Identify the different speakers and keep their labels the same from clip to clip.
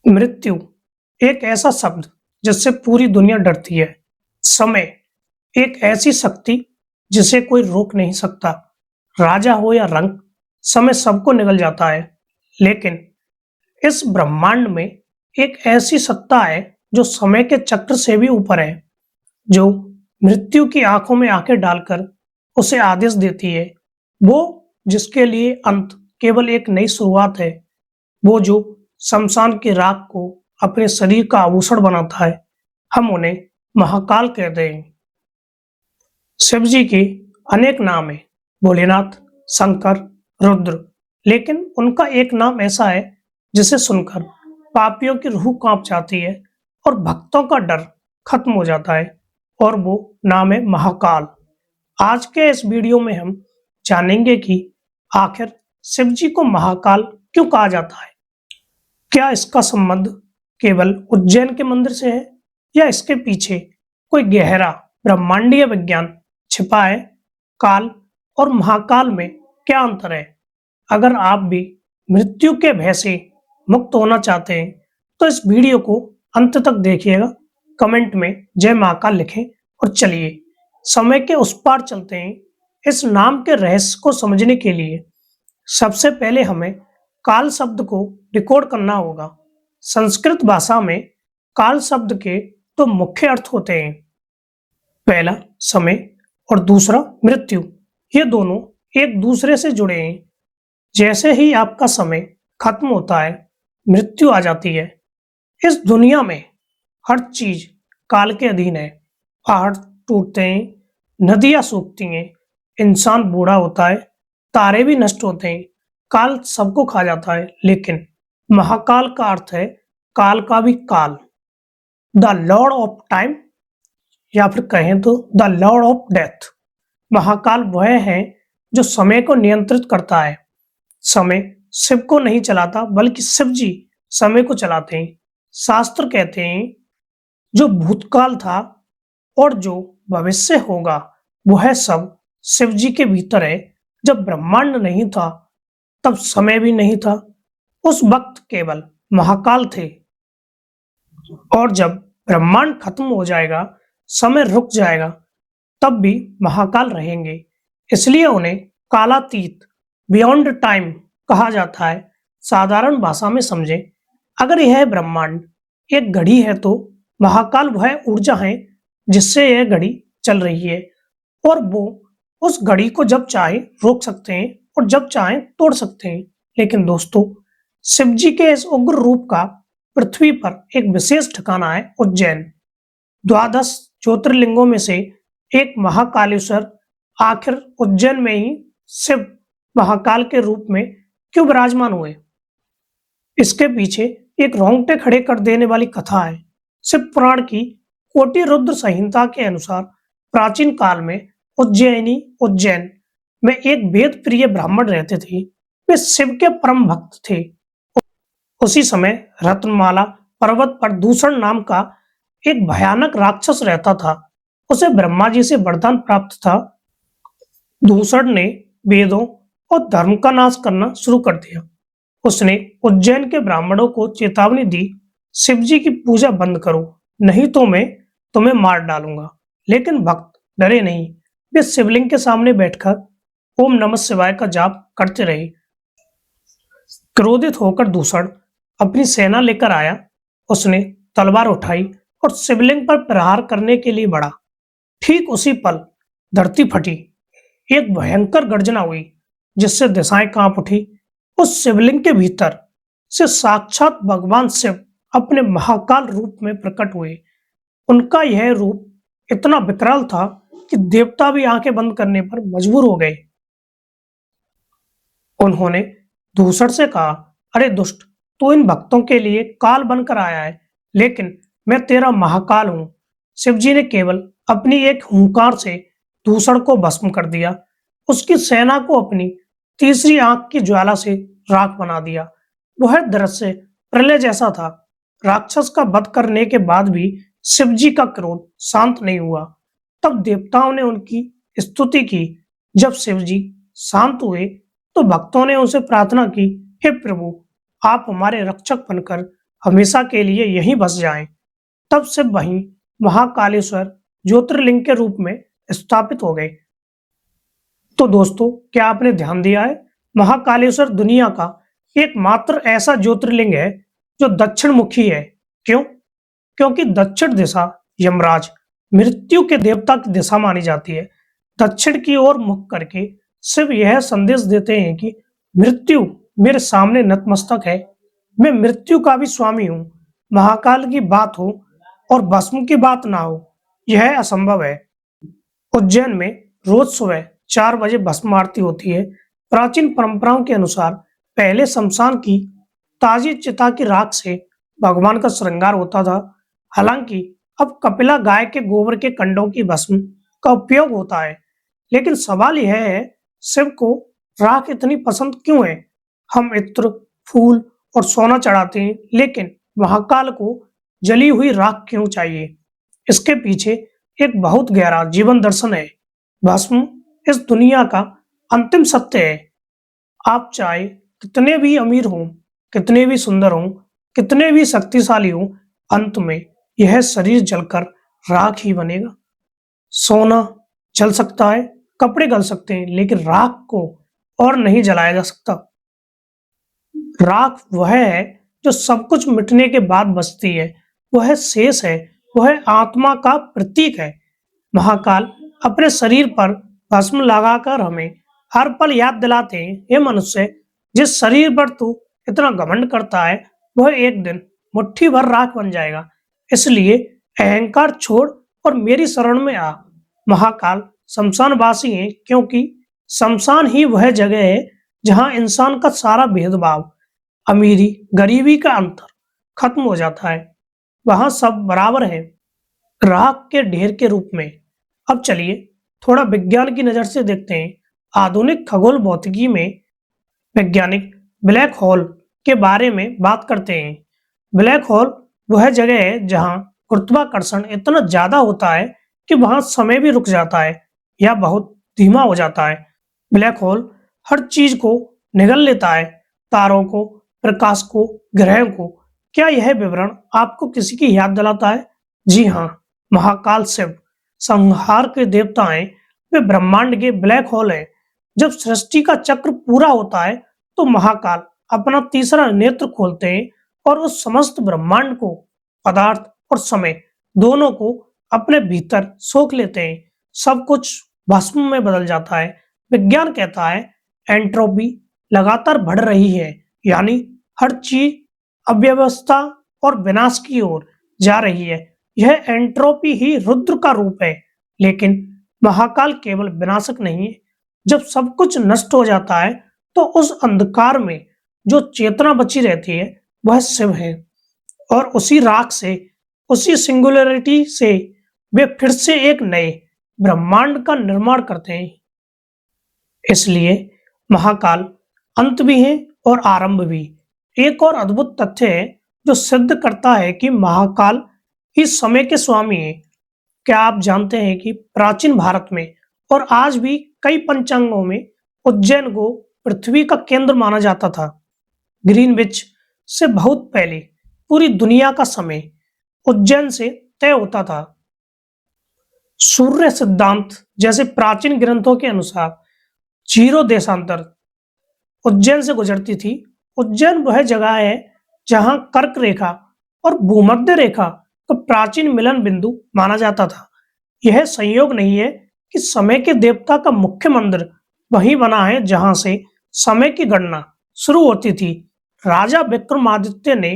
Speaker 1: मृत्यु एक ऐसा शब्द जिससे पूरी दुनिया डरती है। समय एक ऐसी शक्ति जिसे कोई रोक नहीं सकता। राजा हो या रंक, समय सबको निगल जाता है। लेकिन इस ब्रह्मांड में एक ऐसी सत्ता है जो समय के चक्र से भी ऊपर है, जो मृत्यु की आंखों में आंखें डालकर उसे आदेश देती है। वो जिसके लिए अंत केवल एक नई शुरुआत है, वो जो शमशान की राख को अपने शरीर का आभूषण बनाता है। हम उन्हें महाकाल कहते हैं। शिव जी के अनेक नाम हैं, भोलेनाथ, शंकर, रुद्र। लेकिन उनका एक नाम ऐसा है जिसे सुनकर पापियों की रूह कांप जाती है और भक्तों का डर खत्म हो जाता है, और वो नाम है महाकाल। आज के इस वीडियो में हम जानेंगे कि आखिर शिव जी को महाकाल क्यों कहा जाता है। क्या इसका संबंध केवल उज्जैन के मंदिर से है, या इसके पीछे कोई गहरा ब्रह्मांडीय विज्ञान छिपा है। काल और महाकाल में क्या अंतर है। अगर आप भी मृत्यु के भय से मुक्त होना चाहते हैं तो इस वीडियो को अंत तक देखिएगा। कमेंट में जय महाकाल लिखें और चलिए समय के उस पार चलते हैं। इस नाम के रहस्य को समझने के लिए सबसे पहले हमें काल शब्द को डिकोड करना होगा। संस्कृत भाषा में काल शब्द के दो मुख्य अर्थ होते हैं, पहला समय और दूसरा मृत्यु। ये दोनों एक दूसरे से जुड़े हैं। जैसे ही आपका समय खत्म होता है, मृत्यु आ जाती है। इस दुनिया में हर चीज काल के अधीन है। पहाड़ टूटते हैं, नदियां सूखती हैं, इंसान बूढ़ा होता है, तारे भी नष्ट होते हैं। काल सबको खा जाता है। लेकिन महाकाल का अर्थ है काल का भी काल, द लॉर्ड ऑफ टाइम, या फिर कहें तो the Lord of death. Mahakal वह है जो समय को नियंत्रित करता है। समय शिव को नहीं चलाता, बल्कि शिव जी समय को चलाते हैं। शास्त्र कहते हैं जो भूतकाल था और जो भविष्य होगा, वह सब शिव जी के भीतर है। जब ब्रह्मांड नहीं था तब समय भी नहीं था। उस वक्त केवल महाकाल थे, और जब ब्रह्मांड खत्म हो जाएगा, समय रुक जाएगा, तब भी महाकाल रहेंगे। इसलिए उन्हें कालातीत, बियॉन्ड टाइम कहा जाता है। साधारण भाषा में समझें, अगर यह ब्रह्मांड एक घड़ी है तो महाकाल वह ऊर्जा है जिससे यह घड़ी चल रही है, और वो उस घड़ी को जब चाहे रोक सकते हैं और जब चाहे तोड़ सकते हैं। लेकिन दोस्तों, शिव जी के इस उग्र रूप का पृथ्वी पर एक विशेष ठिकाना है, उज्जैन। द्वादश ज्योतिर्लिंगों में से एक महाकालेश्वर आखिर उज्जैन में ही शिव महाकाल के रूप में क्यों विराजमान हुए। इसके पीछे एक रोंगटे खड़े कर देने वाली कथा है। शिव पुराण की कोटि रुद्र संहिता के अनुसार प्राचीन काल में उज्जैन में एक वेद प्रिय ब्राह्मण रहते थे। वे शिव के परम भक्त थे। उसी समय रत्नमाला पर्वत पर दूषण नाम का एक भयानक राक्षस रहता था। उसे ब्रह्मा जी से वरदान प्राप्त था। दूषण ने वेदों और धर्म का नाश करना शुरू कर दिया। उसने उज्जैन के ब्राह्मणों को चेतावनी दी, शिव जी की पूजा बंद करो, नहीं तो मैं तुम्हें मार डालूंगा। लेकिन भक्त डरे नहीं। वे शिवलिंग के सामने बैठकर ओम नमः शिवाय का जाप करते रहे। क्रोधित होकर दूषण अपनी सेना लेकर आया। उसने तलवार उठाई और शिवलिंग पर प्रहार करने के लिए बढ़ा। ठीक उसी पल धरती फटी। एक भयंकर गर्जना हुई जिससे दिशाएं कांप उठी। उस शिवलिंग के भीतर से साक्षात भगवान शिव अपने महाकाल रूप में प्रकट हुए। उनका यह रूप इतना विकराल था कि देवता भी आंखें बंद करने पर मजबूर हो गए। उन्होंने दूषण से कहा, अरे दुष्ट, तू इन भक्तों के लिए काल बनकर आया है, लेकिन मैं तेरा महाकाल हूं। शिव जी ने केवल अपनी एक हुंकार से दूषण को भस्म कर दिया। उसकी सेना को अपनी तीसरी आंख की ज्वाला से राख बना दिया। वह दृश्य प्रलय जैसा था। राक्षस का वध करने के बाद भी शिव जी का क्रोध शांत नहीं हुआ। तब देवताओं ने उनकी स्तुति की। जब शिव जी शांत हुए तो भक्तों ने उनसे प्रार्थना की, हे प्रभु, आप हमारे रक्षक बनकर हमेशा के लिए यहीं बस जाएं। तब से वहीं महाकालेश्वर ज्योतिर्लिंग के रूप में स्थापित हो गए। तो दोस्तों, क्या आपने ध्यान दिया है? महाकालेश्वर दुनिया का एकमात्र ऐसा ज्योतिर्लिंग है जो दक्षिण मुखी है। क्यों? क्योंकि दक्षिण दिशा यमराज, मृत्यु के देवता की दिशा मानी जाती है। दक्षिण की ओर मुख करके शिव यह संदेश देते हैं कि मृत्यु मेरे सामने नतमस्तक है, मैं मृत्यु का भी स्वामी हूँ। महाकाल की बात हो और भस्म की बात ना हो, यह असंभव है। उज्जैन में रोज सुबह 4 बजे भस्म आरती होती है। प्राचीन परंपराओं के अनुसार पहले शमशान की ताजी चिता की राख से भगवान का श्रृंगार होता था। हालांकि अब कपिला गाय के गोबर के कंडों की भस्म का उपयोग होता है। लेकिन सवाल यह है, शिव को राख इतनी पसंद क्यों है? हम इत्र, फूल और सोना चढ़ाते हैं, लेकिन महाकाल को जली हुई राख क्यों चाहिए? इसके पीछे एक बहुत गहरा जीवन दर्शन है। भस्म इस दुनिया का अंतिम सत्य है। आप चाहे कितने भी अमीर हों, कितने भी सुंदर हों, कितने भी शक्तिशाली हों, अंत में यह शरीर जलकर राख ही बनेगा। सोना जल सकता है, कपड़े गल सकते हैं, लेकिन राख को और नहीं जलाया जा सकता। राख वह है जो सब कुछ मिटने के बाद बचती है, वह शेष है, वह आत्मा का प्रतीक है। महाकाल अपने शरीर पर भस्म लगाकर हमें हर पल याद दिलाते हैं, हे मनुष्य, जिस शरीर पर तू इतना घमंड करता है वह एक दिन मुट्ठी भर राख बन जाएगा। इसलिए अहंकार छोड़ और मेरी शरण में आ। महाकाल शमशानवासी हैं क्योंकि शमशान ही वह जगह है जहां इंसान का सारा भेदभाव, अमीरी गरीबी का अंतर खत्म हो जाता है। वहां सब बराबर है, राख के ढेर के रूप में। अब चलिए थोड़ा विज्ञान की नजर से देखते हैं। आधुनिक खगोल भौतिकी में वैज्ञानिक ब्लैक होल के बारे में बात करते हैं। ब्लैक होल वह जगह है जहां गुरुत्वाकर्षण इतना ज्यादा होता है कि वहां समय भी रुक जाता है या बहुत धीमा हो जाता है। ब्लैक होल हर चीज को निगल लेता है, तारों को, प्रकाश को, ग्रहों को। क्या यह विवरण आपको किसी की याद दिलाता है? जी हाँ, महाकाल शिव संहार के देवता हैं। वे ब्रह्मांड के ब्लैक होल हैं। जब सृष्टि का चक्र पूरा होता है तो महाकाल अपना तीसरा नेत्र खोलते हैं और उस समस्त ब्रह्मांड को, पदार्थ और समय दोनों को अपने भीतर सोख लेते हैं। सब कुछ भस्म में बदल जाता है। विज्ञान कहता है एंट्रोपी लगातार बढ़ रही है, यानी हर चीज अव्यवस्था और विनाश की ओर जा रही है। यह एंट्रोपी ही रुद्र का रूप है। लेकिन महाकाल केवल विनाशक नहीं है। जब सब कुछ नष्ट हो जाता है तो उस अंधकार में जो चेतना बची रहती है वह शिव है। और उसी राख से, उसी सिंगुलरिटी से वे फिर से एक नए ब्रह्मांड का निर्माण करते हैं। इसलिए महाकाल अंत भी है और आरंभ भी। एक और अद्भुत तथ्य है जो सिद्ध करता है कि महाकाल ही समय के स्वामी हैं। क्या आप जानते हैं कि प्राचीन भारत में और आज भी कई पंचांगों में उज्जैन को पृथ्वी का केंद्र माना जाता था। ग्रीनविच से बहुत पहले पूरी दुनिया का समय उज्जैन से तय होता था। सूर्य सिद्धांत जैसे प्राचीन ग्रंथों के अनुसार जीरो देशांतर उज्जैन से गुजरती थी। उज्जैन वह जगह है जहां कर्क रेखा और भूमध्य रेखा का प्राचीन मिलन बिंदु माना जाता था। यह संयोग नहीं है कि समय के देवता का मुख्य मंदिर वहीं बना है जहां से समय की गणना शुरू होती थी। राजा विक्रमादित्य ने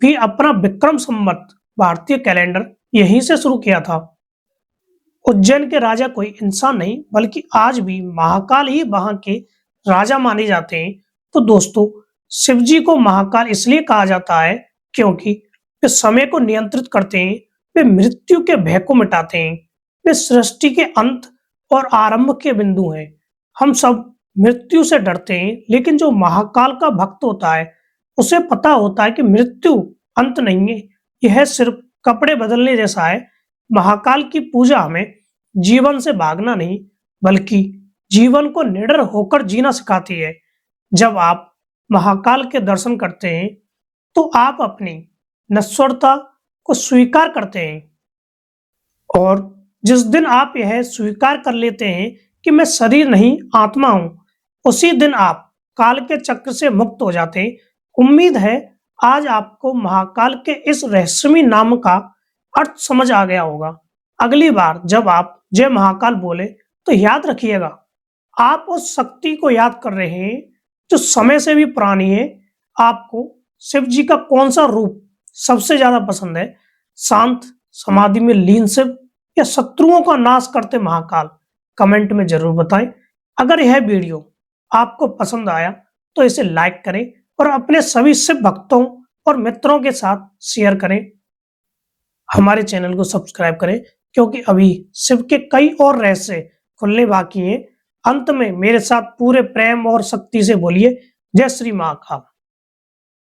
Speaker 1: भी अपना विक्रम संवत भारतीय कैलेंडर यहीं से शुरू किया था। उज्जैन के राजा कोई इंसान नहीं बल्कि आज भी महाकाल ही वहां के राजा माने जाते हैं। तो दोस्तों, शिवजी को महाकाल इसलिए कहा जाता है क्योंकि वे समय को नियंत्रित करते हैं, वे मृत्यु के भय को मिटाते हैं, वे सृष्टि के अंत और आरंभ के बिंदु हैं। हम सब मृत्यु से डरते हैं, लेकिन जो महाकाल का भक्त होता है उसे पता होता है कि मृत्यु अंत नहीं है, यह सिर्फ कपड़े बदलने जैसा है। महाकाल की पूजा हमें जीवन से भागना नहीं बल्कि जीवन को निडर होकर जीना सिखाती है। जब आप महाकाल के दर्शन करते हैं तो आप अपनी नश्वरता को स्वीकार करते हैं। और जिस दिन आप यह स्वीकार कर लेते हैं कि मैं शरीर नहीं आत्मा हूं, उसी दिन आप काल के चक्र से मुक्त हो जाते हैं। उम्मीद है आज आपको महाकाल के इस रहस्यमय नाम का अर्थ समझ आ गया होगा। अगली बार जब आप जय महाकाल बोले तो याद रखिएगा, आप उस शक्ति को याद कर रहे हैं जो समय से भी पुरानी है। आपको शिव जी का कौन सा रूप सबसे ज्यादा पसंद है? शांत समाधि में लीन शिव या शत्रुओं का नाश करते महाकाल? कमेंट में जरूर बताएं। अगर यह वीडियो आपको पसंद आया तो इसे लाइक करें और अपने सभी शिव भक्तों और मित्रों के साथ शेयर करें। हमारे चैनल को सब्सक्राइब करें क्योंकि अभी शिव के कई और रहस्य खुलने बाकी हैं। अंत में मेरे साथ पूरे प्रेम और शक्ति से बोलिए, जय श्री महाकाल।